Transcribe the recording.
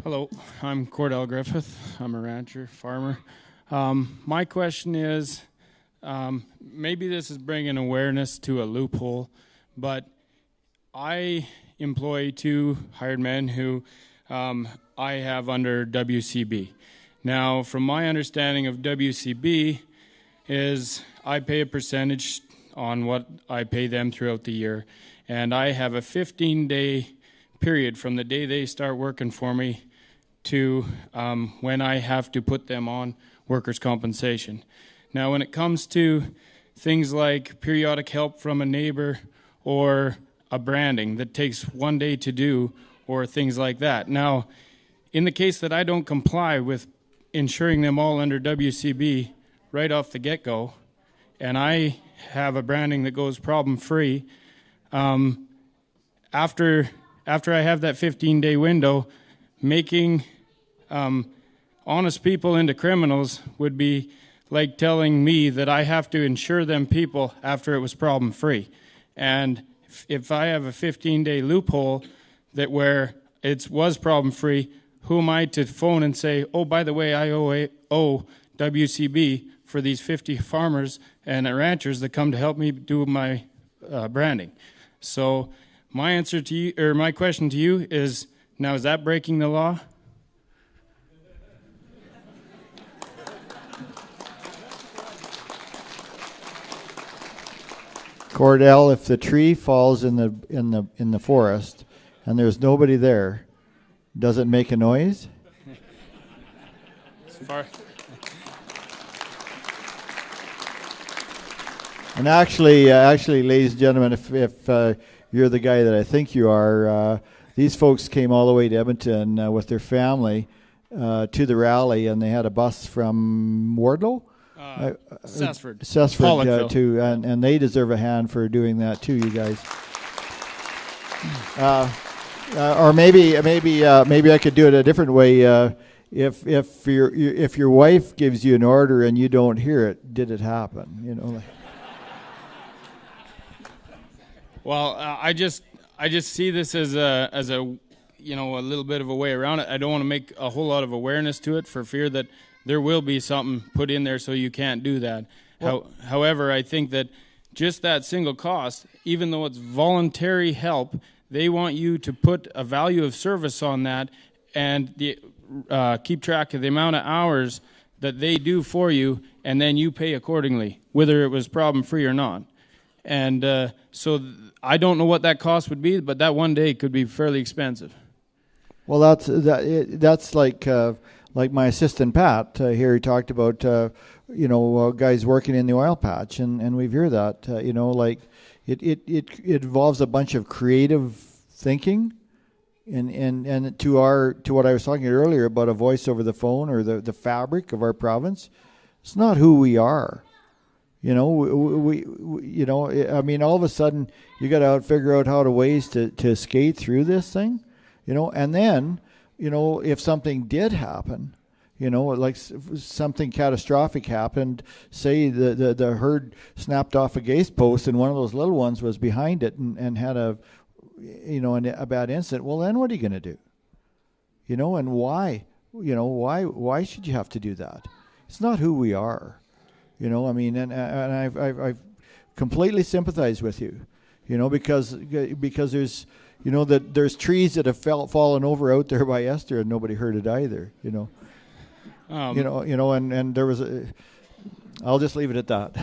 Hello, I'm Cordell Griffith. I'm a rancher, farmer. My question is, maybe this is bringing awareness to a loophole, but I employ 2 hired men who I have under WCB. Now, from my understanding of WCB is I pay a percentage on what I pay them throughout the year, and I have a 15-day period from the day they start working for me to when I have to put them on workers' compensation. Now, when it comes to things like periodic help from a neighbor or a branding that takes 1 day to do or things like that. Now, in the case that I don't comply with insuring them all under WCB right off the get-go, and I have a branding that goes problem-free, after I have that 15-day window, making honest people into criminals would be like telling me that I have to insure them people after it was problem-free. And if I have a 15-day loophole that where it was problem-free, who am I to phone and say, oh, by the way, I owe WCB for these 50 farmers and ranchers that come to help me do my branding? So my answer to you, or my question to you is, now is that breaking the law? Cordell, if the tree falls in the forest and there's nobody there, does it make a noise? And actually, ladies and gentlemen, if you're the guy that I think you are, these folks came all the way to Edmonton with their family to the rally, and they had a bus from Wardlow? Cessford, too, and they deserve a hand for doing that too, you guys. Or maybe I could do it a different way. If your wife gives you an order and you don't hear it, did it happen? You know. Well, I just see this as a a little bit of a way around it. I don't want to make a whole lot of awareness to it for fear that there will be something put in there so you can't do that. However, I think that just that single cost, even though it's voluntary help, they want you to put a value of service on that and keep track of the amount of hours that they do for you, and then you pay accordingly, whether it was problem-free or not. And so I don't know what that cost would be, but that 1 day could be fairly expensive. Well, that's like my assistant Pat here. He talked about guys working in the oil patch, and we've heard that it involves a bunch of creative thinking, and to what I was talking earlier about a voice over the phone or the fabric of our province. It's not who we are. I mean, all of a sudden you got to figure out how to ways to skate through this thing, and then. If something did happen, like something catastrophic happened, say the herd snapped off a gate post and one of those little ones was behind it and had a bad incident, well, then what are you going to do? And why? Why should you have to do that? It's not who we are. I mean, and I've completely sympathize with you, because there's that there's trees that have fallen over out there by Esther and nobody heard it either. And there was I'll just leave it at that.